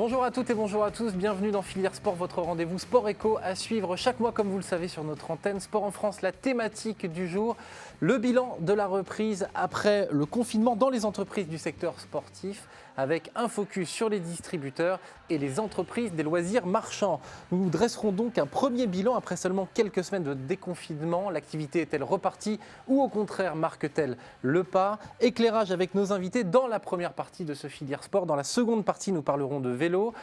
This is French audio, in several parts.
Bonjour à toutes et bonjour à tous, bienvenue dans Filière Sport, votre rendez-vous Sport Éco à suivre chaque mois comme vous le savez sur notre antenne. Sport en France, la thématique du jour, le bilan de la reprise après le confinement dans les entreprises du secteur sportif avec un focus sur les distributeurs et les entreprises des loisirs marchands. Nous dresserons donc un premier bilan après seulement quelques semaines de déconfinement. L'activité est-elle repartie ou au contraire marque-t-elle le pas? Éclairage avec nos invités dans la première partie de ce Filière Sport. Dans la seconde partie, nous parlerons de vélo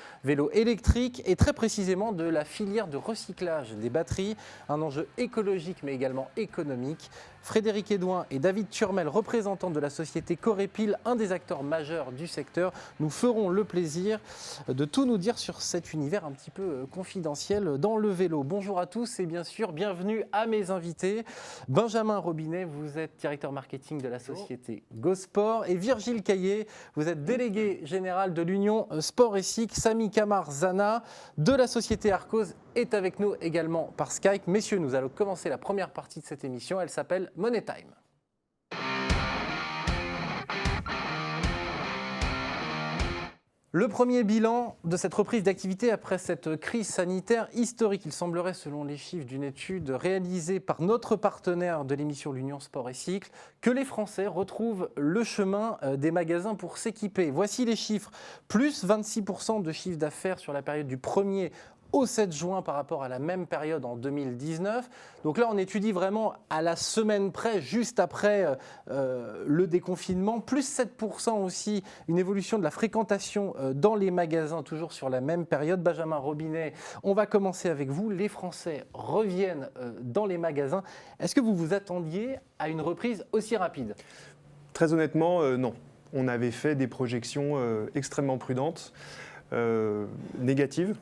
électrique et très précisément de la filière de recyclage des batteries, un enjeu écologique mais également économique. Frédéric Edouin et David Turmel, représentants de la société Corépil, un des acteurs majeurs du secteur, nous feront le plaisir de tout nous dire sur cet univers un petit peu confidentiel dans le vélo. Bonjour à tous et bien sûr, bienvenue à mes invités. Benjamin Robinet, vous êtes directeur marketing de la société GoSport et Virgile Caillé, vous êtes délégué général de l'Union Sport et Cycle. Samy Kamar-Zana de la société Arcos est avec nous également par Skype. Messieurs, nous allons commencer la première partie de cette émission. Elle s'appelle Money Time. Le premier bilan de cette reprise d'activité après cette crise sanitaire historique. Il semblerait, selon les chiffres d'une étude réalisée par notre partenaire de l'émission l'Union Sport et Cycle, que les Français retrouvent le chemin des magasins pour s'équiper. Voici les chiffres. Plus 26% de chiffre d'affaires sur la période du 1er au 7 juin par rapport à la même période en 2019. Donc là, on étudie vraiment à la semaine près, juste après le déconfinement. Plus 7% aussi, une évolution de la fréquentation dans les magasins, toujours sur la même période. Benjamin Robinet, on va commencer avec vous. Les Français reviennent dans les magasins. Est-ce que vous vous attendiez à une reprise aussi rapide ? Très honnêtement, non. On avait fait des projections extrêmement prudentes. Négative,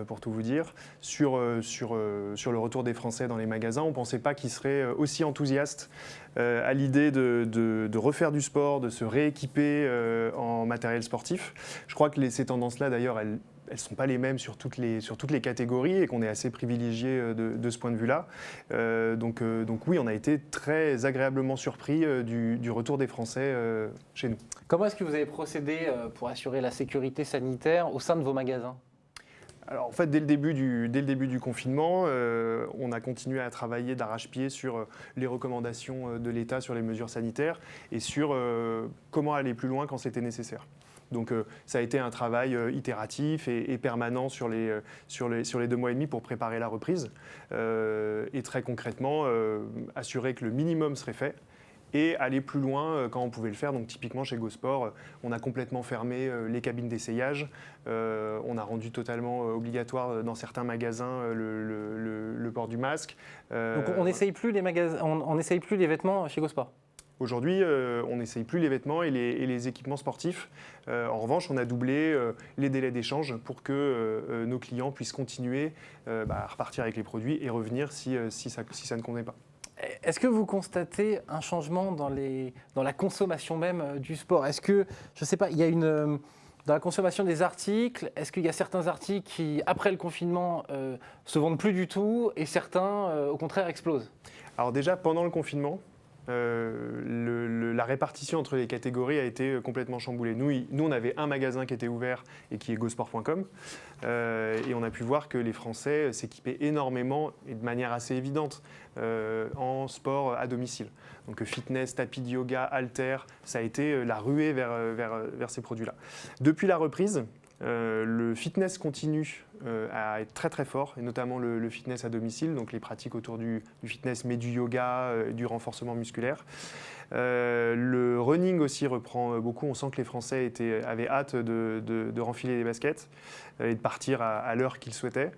pour tout vous dire, sur le retour des Français dans les magasins. On ne pensait pas qu'ils seraient aussi enthousiastes à l'idée de refaire du sport, de se rééquiper en matériel sportif. Je crois que ces tendances-là, d'ailleurs, elles ne sont pas les mêmes sur toutes les catégories et qu'on est assez privilégié de ce point de vue-là. Donc oui, on a été très agréablement surpris du retour des Français chez nous. Comment est-ce que vous avez procédé pour assurer la sécurité sanitaire au sein de vos magasins ? Alors en fait, dès le début du confinement, on a continué à travailler d'arrache-pied sur les recommandations de l'État sur les mesures sanitaires et sur comment aller plus loin quand c'était nécessaire. Donc ça a été un travail itératif et permanent sur les 2 mois et demi pour préparer la reprise et très concrètement assurer que le minimum serait fait et aller plus loin quand on pouvait le faire. Donc typiquement chez GoSport, on a complètement fermé les cabines d'essayage, on a rendu totalement obligatoire dans certains magasins le port du masque. Donc on n'essaye plus les vêtements chez GoSport ? Aujourd'hui, on n'essaye plus les vêtements et les équipements sportifs. En revanche, on a doublé les délais d'échange pour que nos clients puissent continuer à repartir avec les produits et revenir si ça ne convenait pas. Est-ce que vous constatez un changement dans la consommation même du sport ? Est-ce que, je ne sais pas, il y a dans la consommation des articles, est-ce qu'il y a certains articles qui, après le confinement, se vendent plus du tout et certains, au contraire, explosent ? Alors déjà, pendant le confinement, la répartition entre les catégories a été complètement chamboulée. Nous, on avait un magasin qui était ouvert et qui est gosport.com et on a pu voir que les Français s'équipaient énormément et de manière assez évidente en sport à domicile. Donc fitness, tapis de yoga, haltères, ça a été la ruée vers ces produits-là. Depuis la reprise, le fitness continue à être très très fort, et notamment le fitness à domicile, donc les pratiques autour du fitness, mais du yoga, du renforcement musculaire. Le running aussi reprend beaucoup. On sent que les Français avaient hâte de renfiler les baskets et de partir à l'heure qu'ils souhaitaient.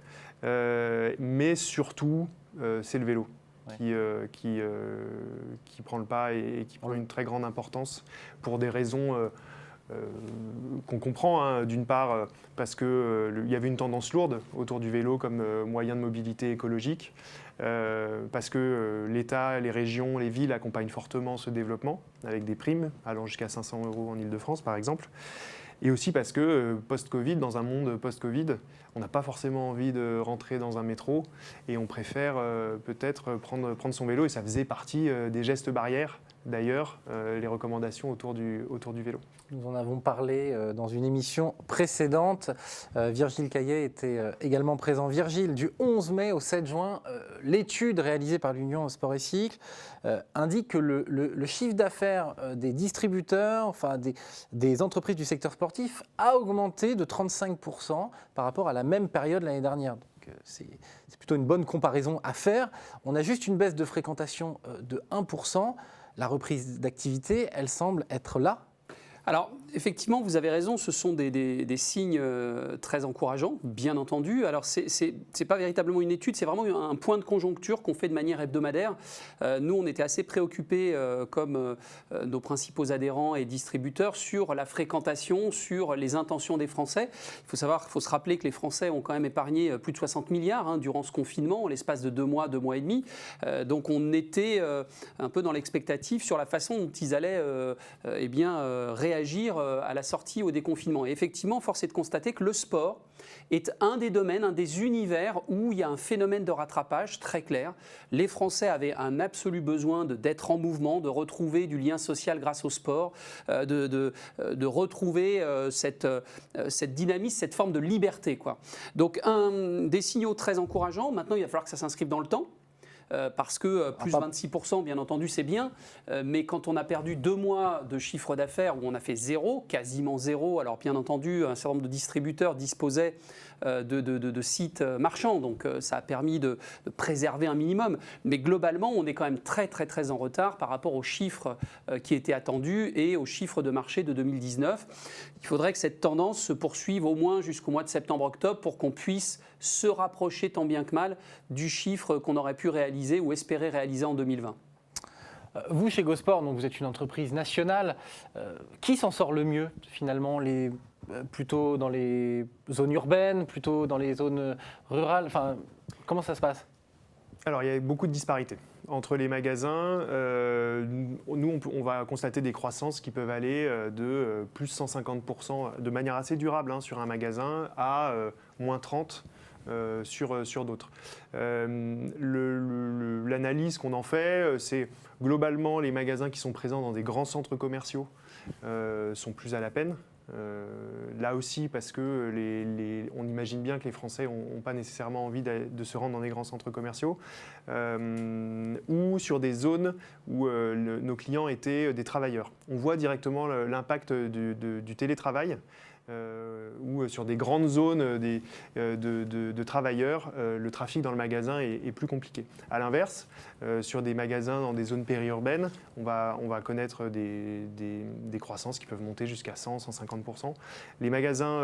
Mais surtout, c'est le vélo. Ouais. Qui prend le pas et qui prend une très grande importance pour des raisons qu'on comprend, hein, d'une part parce qu'il y avait une tendance lourde autour du vélo comme moyen de mobilité écologique, parce que l'État, les régions, les villes accompagnent fortement ce développement avec des primes allant jusqu'à 500 € en Ile-de-France par exemple. Et aussi parce que post-Covid, dans un monde post-Covid, on n'a pas forcément envie de rentrer dans un métro et on préfère peut-être prendre son vélo, et ça faisait partie des gestes barrières d'ailleurs les recommandations autour du vélo. Nous en avons parlé dans une émission précédente. Virgile Caillet était également présent. Virgile, du 11 mai au 7 juin, l'étude réalisée par l'Union Sport et Cycle indique que le chiffre d'affaires des distributeurs, enfin des entreprises du secteur sportif, a augmenté de 35% par rapport à la même période l'année dernière. Donc, c'est plutôt une bonne comparaison à faire. On a juste une baisse de fréquentation de 1%. La reprise d'activité, elle semble être là. Alors, effectivement, vous avez raison, ce sont des signes très encourageants, bien entendu. Alors, ce n'est pas véritablement une étude, c'est vraiment un point de conjoncture qu'on fait de manière hebdomadaire. Nous, on était assez préoccupés, comme nos principaux adhérents et distributeurs, sur la fréquentation, sur les intentions des Français. Il faut se rappeler que les Français ont quand même épargné plus de 60 milliards durant ce confinement, en l'espace de 2 mois et demi. Donc, on était un peu dans l'expectative sur la façon dont ils allaient réagir à la sortie au déconfinement. Et effectivement, force est de constater que le sport est un des domaines, un des univers où il y a un phénomène de rattrapage très clair. Les Français avaient un absolu besoin d'être en mouvement, de retrouver du lien social grâce au sport, de retrouver cette dynamisme, cette forme de liberté, quoi. Donc, des signaux très encourageants. Maintenant, il va falloir que ça s'inscrive dans le temps. Parce que plus 26%, bien entendu, c'est bien, mais quand on a perdu 2 mois de chiffre d'affaires où on a fait zéro, quasiment zéro, alors bien entendu, un certain nombre de distributeurs disposaient de sites marchands, donc ça a permis de préserver un minimum, mais globalement, on est quand même très, très, très en retard par rapport aux chiffres qui étaient attendus et aux chiffres de marché de 2019. Il faudrait que cette tendance se poursuive au moins jusqu'au mois de septembre-octobre pour qu'on puisse se rapprocher tant bien que mal du chiffre qu'on aurait pu réaliser ou espérer réaliser en 2020. Vous, chez GoSport, donc vous êtes une entreprise nationale. Qui s'en sort le mieux, finalement, plutôt dans les zones urbaines, plutôt dans les zones rurales? Enfin, comment ça se passe? Alors, il y a beaucoup de disparités entre les magasins. Nous, on va constater des croissances qui peuvent aller de plus 150% de manière assez durable sur un magasin à moins 30%. Sur d'autres. L'analyse qu'on en fait, c'est globalement les magasins qui sont présents dans des grands centres commerciaux sont plus à la peine. Là aussi parce que on imagine bien que les Français n'ont pas nécessairement envie de se rendre dans des grands centres commerciaux ou sur des zones où nos clients étaient des travailleurs. On voit directement l'impact du télétravail. Ou sur des grandes zones de travailleurs, le trafic dans le magasin est plus compliqué. A l'inverse, sur des magasins dans des zones périurbaines, on va connaître des croissances qui peuvent monter jusqu'à 100-150%. Les magasins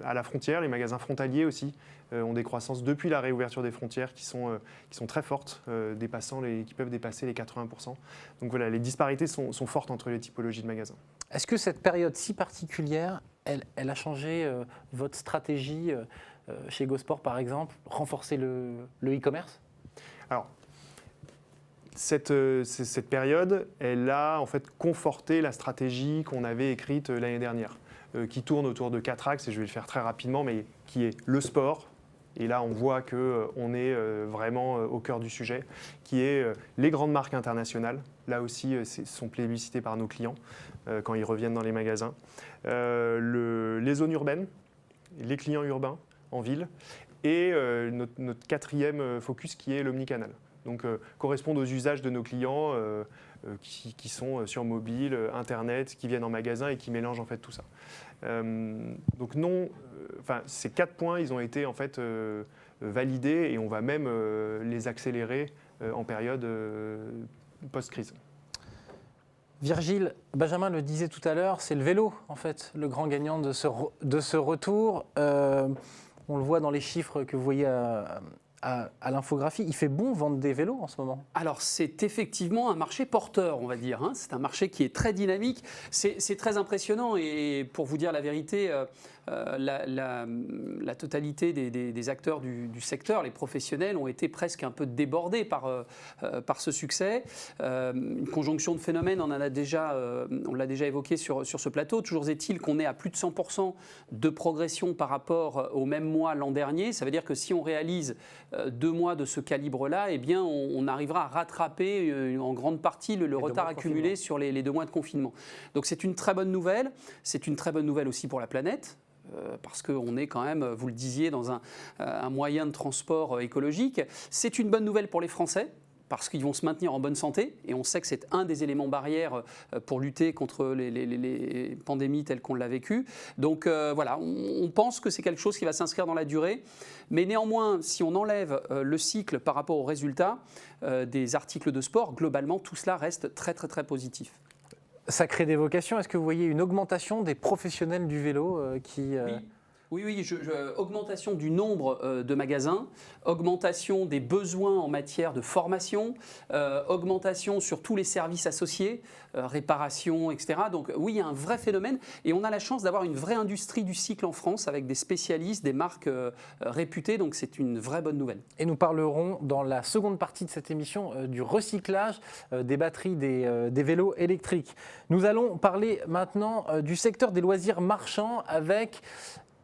à la frontière, les magasins frontaliers aussi, ont des croissances depuis la réouverture des frontières qui sont très fortes, qui peuvent dépasser les 80%. Donc voilà, les disparités sont fortes entre les typologies de magasins. Est-ce que cette période si particulière, elle a changé votre stratégie chez GoSport, par exemple, renforcer le e-commerce? Alors, cette période, elle a en fait conforté la stratégie qu'on avait écrite l'année dernière, qui tourne autour de 4 axes, et je vais le faire très rapidement, mais qui est le sport. Et là, on voit qu'on est vraiment au cœur du sujet, qui est les grandes marques internationales. Là aussi, sont plébiscitées par nos clients quand ils reviennent dans les magasins. Les zones urbaines, les clients urbains en ville. Et notre 4e focus qui est l'omnicanal. Donc, correspondent aux usages de nos clients qui sont sur mobile, Internet, qui viennent en magasin et qui mélangent en fait tout ça. Donc non, ces 4 points, ils ont été en fait validés et on va même les accélérer en période post-crise. Virgile, Benjamin le disait tout à l'heure, c'est le vélo en fait, le grand gagnant de ce retour. On le voit dans les chiffres que vous voyez à l'infographie. Il fait bon vendre des vélos en ce moment? Alors c'est effectivement un marché porteur, on va dire. C'est un marché qui est très dynamique. C'est très impressionnant et pour vous dire la vérité, la totalité des acteurs du secteur, les professionnels, ont été presque un peu débordés par ce succès. Une conjonction de phénomènes, on l'a déjà évoqué sur ce plateau. Toujours est-il qu'on est à plus de 100% de progression par rapport au même mois l'an dernier. Ça veut dire que si on réalise 2 mois de ce calibre-là, eh bien, on arrivera à rattraper en grande partie le retard accumulé sur les 2 mois de confinement. Donc c'est une très bonne nouvelle. C'est une très bonne nouvelle aussi pour la planète. Parce qu'on est quand même, vous le disiez, dans un moyen de transport écologique. C'est une bonne nouvelle pour les Français, parce qu'ils vont se maintenir en bonne santé, et on sait que c'est un des éléments barrières pour lutter contre les pandémies telles qu'on l'a vécu. Donc voilà, on pense que c'est quelque chose qui va s'inscrire dans la durée, mais néanmoins, si on enlève le cycle par rapport aux résultats des articles de sport, globalement, tout cela reste très très très positif. Ça crée des vocations. Est-ce que vous voyez une augmentation des professionnels du vélo qui... Oui, augmentation du nombre de magasins, augmentation des besoins en matière de formation, augmentation sur tous les services associés, réparation, etc. Donc oui, il y a un vrai phénomène et on a la chance d'avoir une vraie industrie du cycle en France avec des spécialistes, des marques réputées, donc c'est une vraie bonne nouvelle. Et nous parlerons dans la seconde partie de cette émission du recyclage des batteries des vélos électriques. Nous allons parler maintenant du secteur des loisirs marchands avec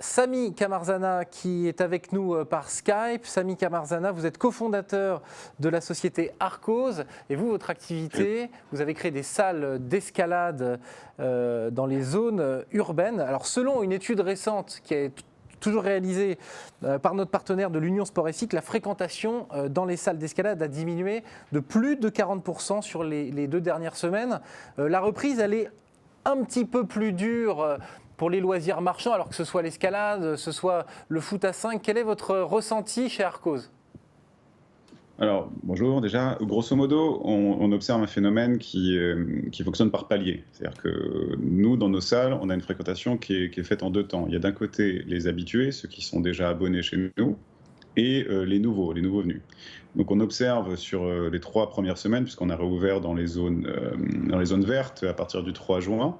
Samy Camarzana qui est avec nous par Skype. Samy Camarzana, vous êtes cofondateur de la société Arcos et vous, votre activité, vous avez créé des salles d'escalade dans les zones urbaines. Alors selon une étude récente qui est toujours réalisée par notre partenaire de l'Union Sport et Cycle, la fréquentation dans les salles d'escalade a diminué de plus de 40% sur les 2 dernières semaines. La reprise, elle est un petit peu plus dure pour les loisirs marchands, alors que ce soit l'escalade, ce soit le foot à 5. Quel est votre ressenti chez Arcos ? Alors, bonjour. Déjà, grosso modo, on observe un phénomène qui fonctionne par palier. C'est-à-dire que nous, dans nos salles, on a une fréquentation qui est faite en 2 temps. Il y a d'un côté les habitués, ceux qui sont déjà abonnés chez nous, et les nouveaux venus. Donc on observe sur les 3 premières semaines, puisqu'on a réouvert dans les zones vertes à partir du 3 juin,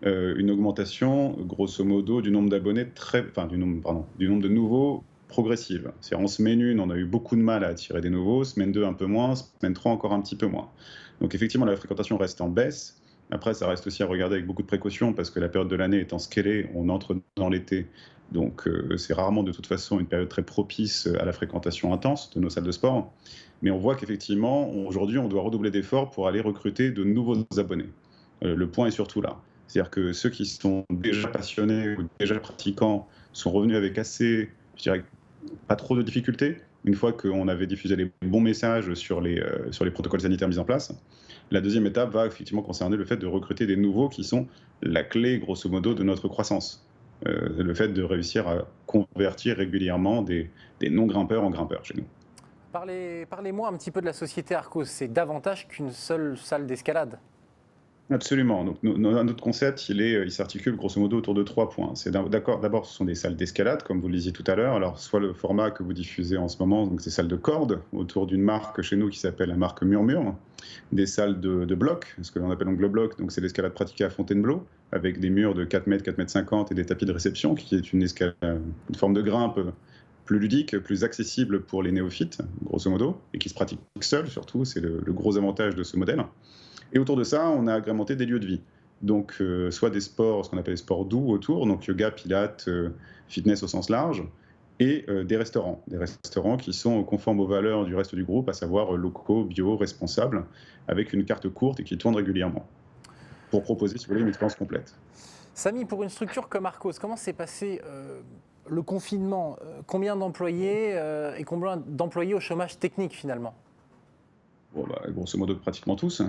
une augmentation, grosso modo, du nombre d'abonnés, du nombre de nouveaux progressive. C'est-à-dire en semaine 1, on a eu beaucoup de mal à attirer des nouveaux, semaine 2 un peu moins, semaine 3 encore un petit peu moins. Donc effectivement, la fréquentation reste en baisse. Après, ça reste aussi à regarder avec beaucoup de précaution parce que la période de l'année étant ce qu'elle est, on entre dans l'été. Donc c'est rarement de toute façon une période très propice à la fréquentation intense de nos salles de sport. Mais on voit qu'effectivement, aujourd'hui, on doit redoubler d'efforts pour aller recruter de nouveaux abonnés. Le point est surtout là. C'est-à-dire que ceux qui sont déjà passionnés ou déjà pratiquants sont revenus avec assez, je dirais, pas trop de difficultés, une fois qu'on avait diffusé les bons messages sur les protocoles sanitaires mis en place. La deuxième étape va effectivement concerner le fait de recruter des nouveaux qui sont la clé, grosso modo, de notre croissance. Le fait de réussir à convertir régulièrement des non-grimpeurs en grimpeurs chez nous. Parlez-moi un petit peu de la société Arcos. C'est davantage qu'une seule salle d'escalade. Absolument. Donc, notre concept, il s'articule grosso modo autour de 3 points. D'abord, ce sont des salles d'escalade, comme vous le disiez tout à l'heure. Alors, soit le format que vous diffusez en ce moment, donc ces salles de cordes, autour d'une marque chez nous qui s'appelle la marque Murmure, des salles de blocs, ce que l'on appelle donc le bloc, donc c'est l'escalade pratiquée à Fontainebleau, avec des murs de 4 mètres, 4 mètres 50 et des tapis de réception, qui est une forme de grimpe plus ludique, plus accessible pour les néophytes, grosso modo, et qui se pratique seul surtout, c'est le gros avantage de ce modèle. Et autour de ça, on a agrémenté des lieux de vie. Donc, soit des sports, ce qu'on appelle les sports doux autour, donc yoga, pilates, fitness au sens large, et des restaurants qui sont conformes aux valeurs du reste du groupe, à savoir locaux, bio, responsables, avec une carte courte et qui tourne régulièrement, pour proposer, si vous voulez, une expérience complète. Samy, pour une structure comme Arcos, comment s'est passé le confinement ? Combien d'employés et combien d'employés au chômage technique finalement ? Grosso modo, pratiquement tous.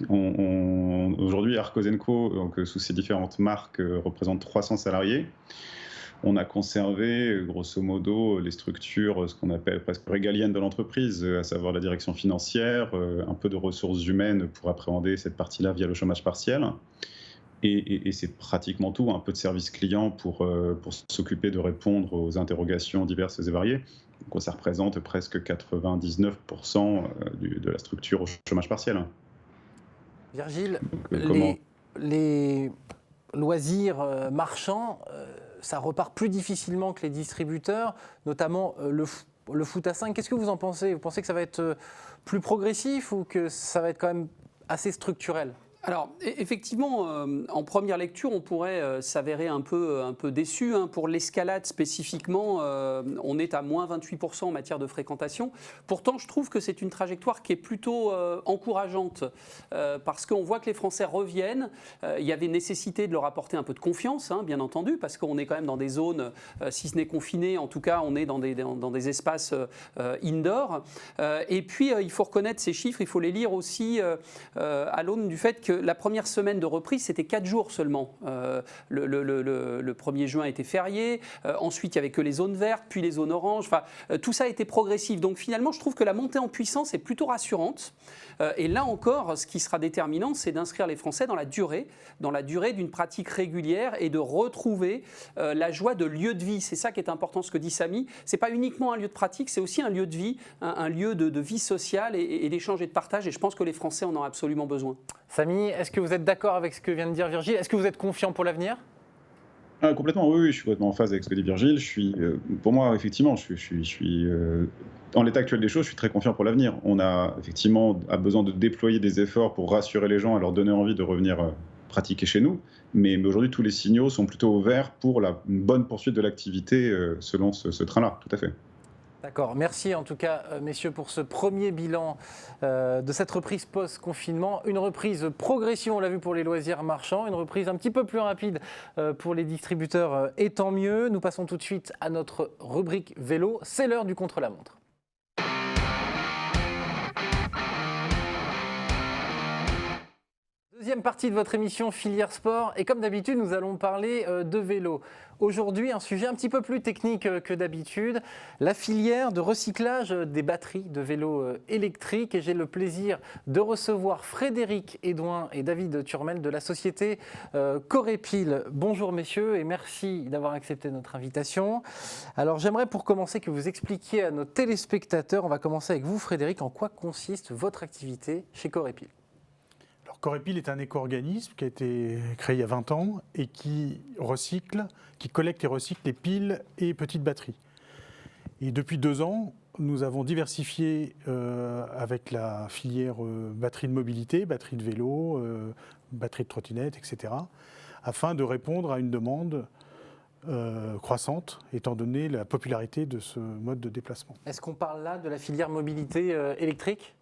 Aujourd'hui, Arcos & Co, donc, sous ses différentes marques, représente 300 salariés. On a conservé, grosso modo, les structures, ce qu'on appelle presque régaliennes de l'entreprise, à savoir la direction financière, un peu de ressources humaines pour appréhender cette partie-là via le chômage partiel. Et c'est pratiquement tout, un peu de service client pour s'occuper de répondre aux interrogations diverses et variées. Donc ça représente presque 99% de la structure au chômage partiel. Virgile, les loisirs marchands, ça repart plus difficilement que les distributeurs, notamment le foot à 5. Qu'est-ce que vous en pensez ? Vous pensez que ça va être plus progressif ou que ça va être quand même assez structurel ? Alors, effectivement, en première lecture, on pourrait s'avérer un peu déçu. Pour l'escalade spécifiquement, on est à moins 28% en matière de fréquentation. Pourtant, je trouve que c'est une trajectoire qui est plutôt encourageante parce qu'on voit que les Français reviennent. Il y avait nécessité de leur apporter un peu de confiance, bien entendu, parce qu'on est quand même dans des zones, si ce n'est confiné, en tout cas, on est dans des espaces indoor. Et puis, il faut reconnaître ces chiffres, il faut les lire aussi à l'aune du fait que la première semaine de reprise, c'était 4 jours seulement. Le 1er juin était férié, ensuite il n'y avait que les zones vertes, puis les zones oranges, enfin, tout ça a été progressif. Donc finalement, je trouve que la montée en puissance est plutôt rassurante. Et là encore, ce qui sera déterminant, c'est d'inscrire les Français dans la durée d'une pratique régulière et de retrouver la joie de lieu de vie. C'est ça qui est important, ce que dit Samy. Ce n'est pas uniquement un lieu de pratique, c'est aussi un lieu de vie, un lieu de vie sociale et d'échange et de partage. Et je pense que les Français en ont absolument besoin. Samy, est-ce que vous êtes d'accord avec ce que vient de dire Virgile? Est-ce que vous êtes confiant pour l'avenir? Complètement, oui, je suis complètement en phase avec ce que dit Virgile. Pour moi, effectivement, dans l'état actuel des choses, je suis très confiant pour l'avenir. On a effectivement besoin de déployer des efforts pour rassurer les gens et leur donner envie de revenir pratiquer chez nous. Mais aujourd'hui, tous les signaux sont plutôt au vert pour une bonne poursuite de l'activité selon ce train-là, tout à fait. D'accord, merci en tout cas messieurs pour ce premier bilan de cette reprise post-confinement. Une reprise progressive, on l'a vu pour les loisirs marchands, une reprise un petit peu plus rapide pour les distributeurs et tant mieux. Nous passons tout de suite à notre rubrique vélo, c'est l'heure du contre-la-montre. Deuxième partie de votre émission Filière Sport et comme d'habitude nous allons parler de vélo. Aujourd'hui un sujet un petit peu plus technique que d'habitude, la filière de recyclage des batteries de vélos électriques et j'ai le plaisir de recevoir Frédéric Edouin et David Turmel de la société Corépil. Bonjour messieurs et merci d'avoir accepté notre invitation. Alors j'aimerais pour commencer que vous expliquiez à nos téléspectateurs, on va commencer avec vous Frédéric, en quoi consiste votre activité chez Corépil? Corépil est un éco-organisme qui a été créé il y a 20 ans et qui collecte et recycle les piles et petites batteries. Et depuis 2 ans, nous avons diversifié avec la filière batterie de mobilité, batterie de vélo, batterie de trottinette, etc., afin de répondre à une demande croissante, étant donné la popularité de ce mode de déplacement. Est-ce qu'on parle là de la filière mobilité électrique ?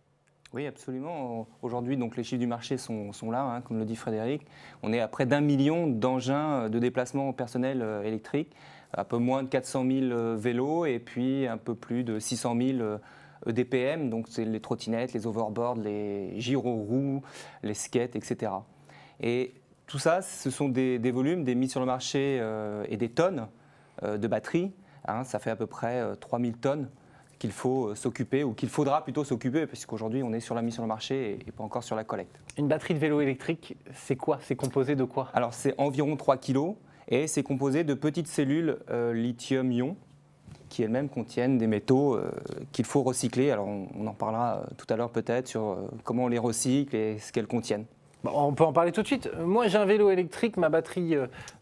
Oui, absolument. Aujourd'hui, donc, les chiffres du marché sont là, comme le dit Frédéric. On est à près d'1 million d'engins de déplacement personnel électriques, un peu moins de 400 000 vélos et puis un peu plus de 600 000 EDPM, donc c'est les trottinettes, les overboards, les gyroroues, les skates, etc. Et tout ça, ce sont des volumes, des mises sur le marché et des tonnes de batteries. Ça fait à peu près 3000 tonnes qu'il faut s'occuper, ou qu'il faudra plutôt s'occuper, puisqu'aujourd'hui on est sur la mise sur le marché et pas encore sur la collecte. Une batterie de vélo électrique, c'est quoi? C'est composé de quoi? Alors c'est environ 3 kg et c'est composé de petites cellules lithium-ion qui elles-mêmes contiennent des métaux qu'il faut recycler. Alors on en parlera tout à l'heure peut-être sur comment on les recycle et ce qu'elles contiennent. Bon, on peut en parler tout de suite. Moi j'ai un vélo électrique, ma batterie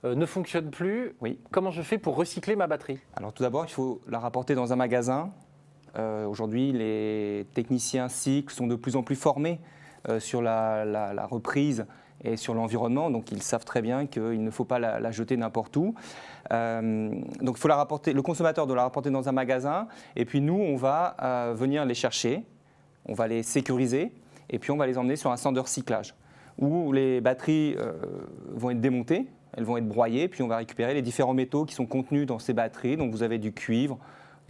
ne fonctionne plus. Oui. Comment je fais pour recycler ma batterie? Alors tout d'abord il faut la rapporter dans un magasin. Aujourd'hui, les techniciens cycles sont de plus en plus formés sur la reprise et sur l'environnement, donc ils savent très bien qu'il ne faut pas la jeter n'importe où. Donc il faut le consommateur doit la rapporter dans un magasin, et puis nous, on va venir les chercher, on va les sécuriser, et puis on va les emmener sur un centre de recyclage, où les batteries vont être démontées, elles vont être broyées, puis on va récupérer les différents métaux qui sont contenus dans ces batteries. Donc vous avez du cuivre,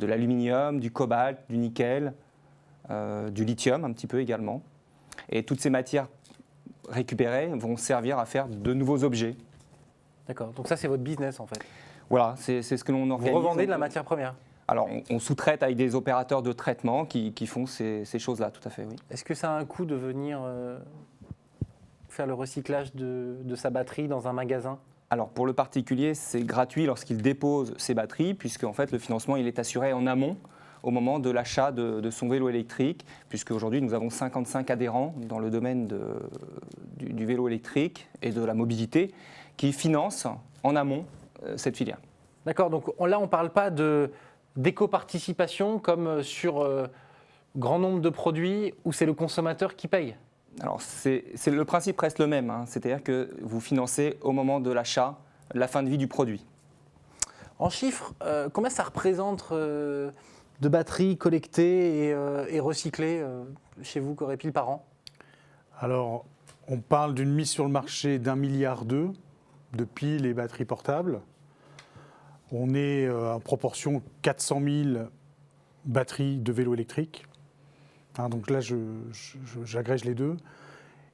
de l'aluminium, du cobalt, du nickel, du lithium un petit peu également. Et toutes ces matières récupérées vont servir à faire de nouveaux objets. D'accord, donc ça c'est votre business en fait. Voilà, c'est ce que l'on organise. Vous revendez de la matière première? Alors on sous-traite avec des opérateurs de traitement qui font ces choses-là, tout à fait, oui. Est-ce que ça a un coût de venir faire le recyclage de sa batterie dans un magasin? Alors pour le particulier, c'est gratuit lorsqu'il dépose ses batteries, puisque en fait, le financement il est assuré en amont au moment de l'achat de son vélo électrique, puisque aujourd'hui nous avons 55 adhérents dans le domaine du vélo électrique et de la mobilité qui financent en amont cette filière. D'accord, donc là on ne parle pas d'éco-participation comme sur grand nombre de produits où c'est le consommateur qui paye? Alors, le principe reste le même, hein. C'est-à-dire que vous financez au moment de l'achat la fin de vie du produit. En chiffres, combien ça représente de batteries collectées et recyclées chez vous, Corépil, par an? Alors, on parle d'une mise sur le marché d'1,2 milliard de piles et batteries portables. On est en proportion 400 000 batteries de vélos électriques. Hein, donc là, j'agrège les deux.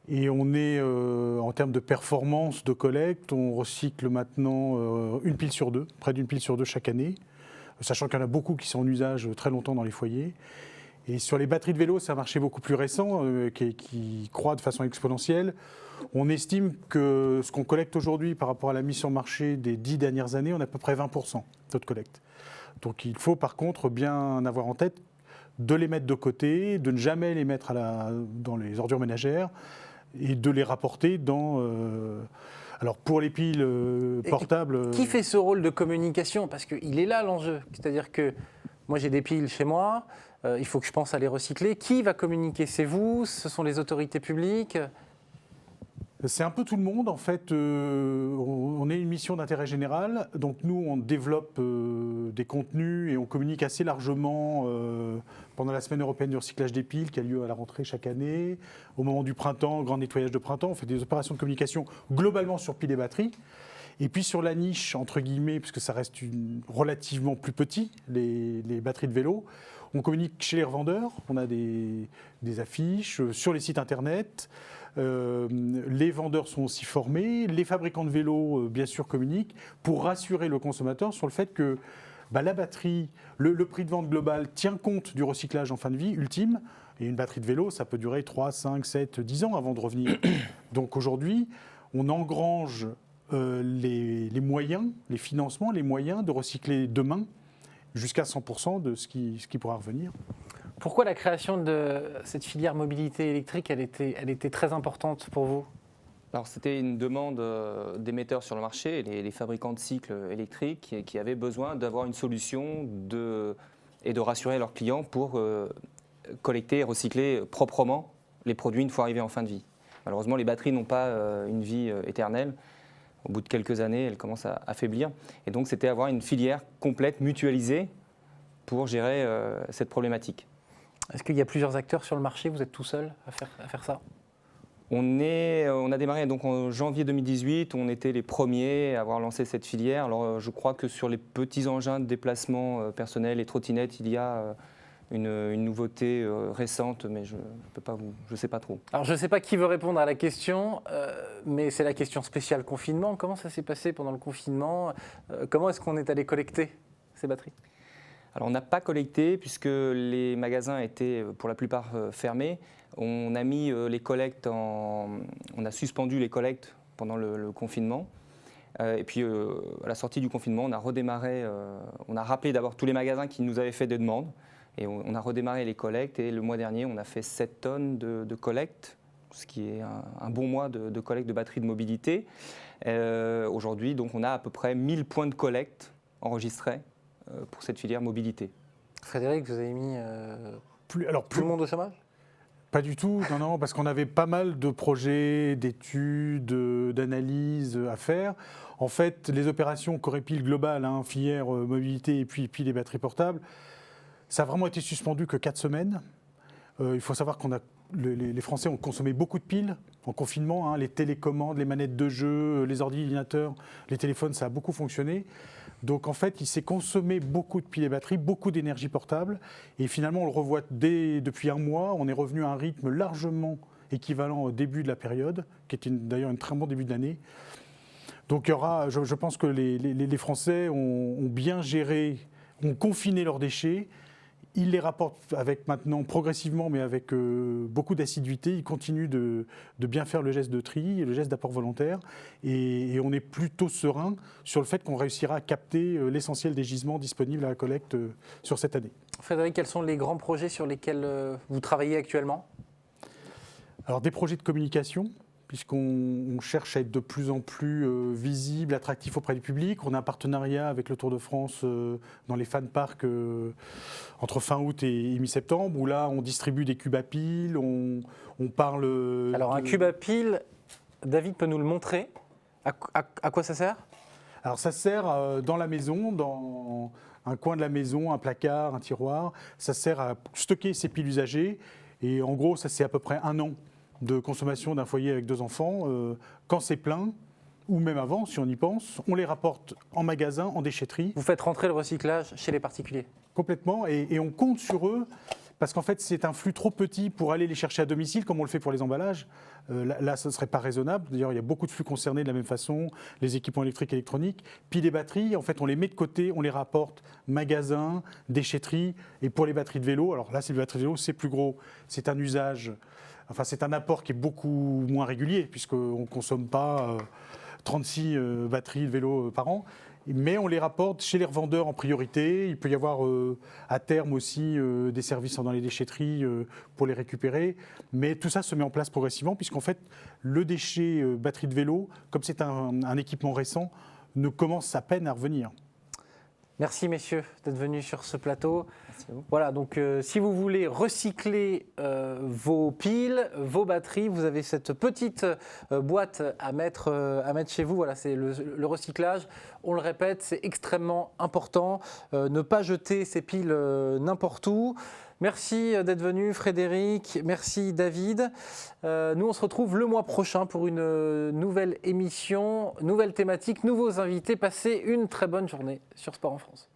Et on est, en termes de performance de collecte, on recycle maintenant une pile sur deux, près d'une pile sur deux chaque année, sachant qu'il y en a beaucoup qui sont en usage très longtemps dans les foyers. Et sur les batteries de vélo, c'est un marché beaucoup plus récent, qui croît de façon exponentielle. On estime que ce qu'on collecte aujourd'hui par rapport à la mise sur le marché des 10 dernières années, on a à peu près 20% de collecte. Donc il faut par contre bien avoir en tête de les mettre de côté, de ne jamais les mettre dans les ordures ménagères et de les rapporter dans... alors pour les piles portables... Qui fait ce rôle de communication? Parce qu'il est là l'enjeu. C'est-à-dire que moi j'ai des piles chez moi, il faut que je pense à les recycler. Qui va communiquer? C'est vous? Ce sont les autorités publiques? C'est un peu tout le monde, en fait. On est une mission d'intérêt général, donc nous, on développe des contenus et on communique assez largement pendant la Semaine européenne du recyclage des piles qui a lieu à la rentrée chaque année. Au moment du printemps, grand nettoyage de printemps, on fait des opérations de communication globalement sur piles et batteries. Et puis sur la niche, entre guillemets, puisque ça reste relativement plus petit, les batteries de vélo, on communique chez les revendeurs, on a des affiches sur les sites internet. Les vendeurs sont aussi formés, les fabricants de vélos bien sûr communiquent pour rassurer le consommateur sur le fait que la batterie, le prix de vente global tient compte du recyclage en fin de vie ultime, et une batterie de vélo ça peut durer 3, 5, 7, 10 ans avant de revenir. Donc aujourd'hui on engrange les moyens, les financements, les moyens de recycler demain jusqu'à 100% de ce qui pourra revenir. Pourquoi la création de cette filière mobilité électrique, elle était très importante pour vous? Alors c'était une demande d'émetteurs sur le marché, les fabricants de cycles électriques qui avaient besoin d'avoir une solution et de rassurer leurs clients pour collecter et recycler proprement les produits une fois arrivés en fin de vie. Malheureusement, les batteries n'ont pas une vie éternelle. Au bout de quelques années, elles commencent à affaiblir. Et donc c'était avoir une filière complète, mutualisée, pour gérer cette problématique. Est-ce qu'il y a plusieurs acteurs sur le marché? Vous êtes tout seul à faire ça? On a démarré donc en janvier 2018, on était les premiers à avoir lancé cette filière. Alors je crois que sur les petits engins de déplacement personnel, les trottinettes, il y a une nouveauté récente, mais je ne sais pas trop. Alors je ne sais pas qui veut répondre à la question, mais c'est la question spéciale confinement. Comment ça s'est passé pendant le confinement? Comment est-ce qu'on est allé collecter ces batteries? Alors on n'a pas collecté puisque les magasins étaient pour la plupart fermés. On a mis les collectes on a suspendu les collectes pendant le confinement. Et puis à la sortie du confinement, on a redémarré. On a rappelé d'abord tous les magasins qui nous avaient fait des demandes et on a redémarré les collectes. Et le mois dernier, on a fait 7 tonnes de collecte, ce qui est un bon mois de collecte de batteries de mobilité. Aujourd'hui, donc on a à peu près 1000 points de collecte enregistrés pour cette filière mobilité. Frédéric, vous avez mis tout le monde au chômage? Pas du tout, non, parce qu'on avait pas mal de projets, d'études, d'analyses à faire. En fait, les opérations Corépil globales, filière mobilité et puis les batteries portables, ça a vraiment été suspendu que 4 semaines. Il faut savoir les Français ont consommé beaucoup de piles en confinement, les télécommandes, les manettes de jeu, les ordinateurs, les téléphones, ça a beaucoup fonctionné. Donc en fait, il s'est consommé beaucoup de piles et batteries, beaucoup d'énergie portable. Et finalement, on le revoit depuis un mois. On est revenu à un rythme largement équivalent au début de la période, qui était d'ailleurs un très bon début d'année. Donc il y aura, je pense que les Français ont bien géré, ont confiné leurs déchets. Ils les rapportent avec maintenant progressivement, mais avec beaucoup d'assiduité. Ils continuent de bien faire le geste de tri et le geste d'apport volontaire. Et on est plutôt serein sur le fait qu'on réussira à capter l'essentiel des gisements disponibles à la collecte sur cette année. Frédéric, quels sont les grands projets sur lesquels vous travaillez actuellement? Alors des projets de communication puisqu'on cherche à être de plus en plus visible, attractif auprès du public. On a un partenariat avec le Tour de France dans les fan parks entre fin août et mi-septembre, où là, on distribue des cubes à piles, on parle... Alors, un cube à piles, David peut nous le montrer. À quoi ça sert ? Alors, ça sert dans la maison, dans un coin de la maison, un placard, un tiroir. Ça sert à stocker ces piles usagées. Et en gros, ça, c'est à peu près 1 an de consommation d'un foyer avec 2 enfants. Quand c'est plein, ou même avant, si on y pense, on les rapporte en magasin, en déchetterie. Vous faites rentrer le recyclage chez les particuliers ? Complètement, et on compte sur eux, parce qu'en fait, c'est un flux trop petit pour aller les chercher à domicile, comme on le fait pour les emballages. Là, ce ne serait pas raisonnable. D'ailleurs, il y a beaucoup de flux concernés de la même façon, les équipements électriques et électroniques. Puis les batteries, en fait, on les met de côté, on les rapporte magasin, déchetterie, et pour les batteries de vélo, alors là, c'est les batteries de vélo, c'est plus gros, c'est un usage... Enfin, c'est un apport qui est beaucoup moins régulier, puisqu'on ne consomme pas 36 batteries de vélo par an. Mais on les rapporte chez les revendeurs en priorité. Il peut y avoir à terme aussi des services dans les déchetteries pour les récupérer. Mais tout ça se met en place progressivement, puisqu'en fait, le déchet batterie de vélo, comme c'est un équipement récent, ne commence à peine à revenir. Merci messieurs d'être venus sur ce plateau. Merci à vous. Voilà, donc si vous voulez recycler vos piles, vos batteries, vous avez cette petite boîte à mettre chez vous. Voilà, c'est le recyclage. On le répète, c'est extrêmement important. Ne pas jeter ces piles n'importe où. Merci d'être venu Frédéric, merci David. Nous on se retrouve le mois prochain pour une nouvelle émission, nouvelle thématique, nouveaux invités. Passez une très bonne journée sur Sport en France.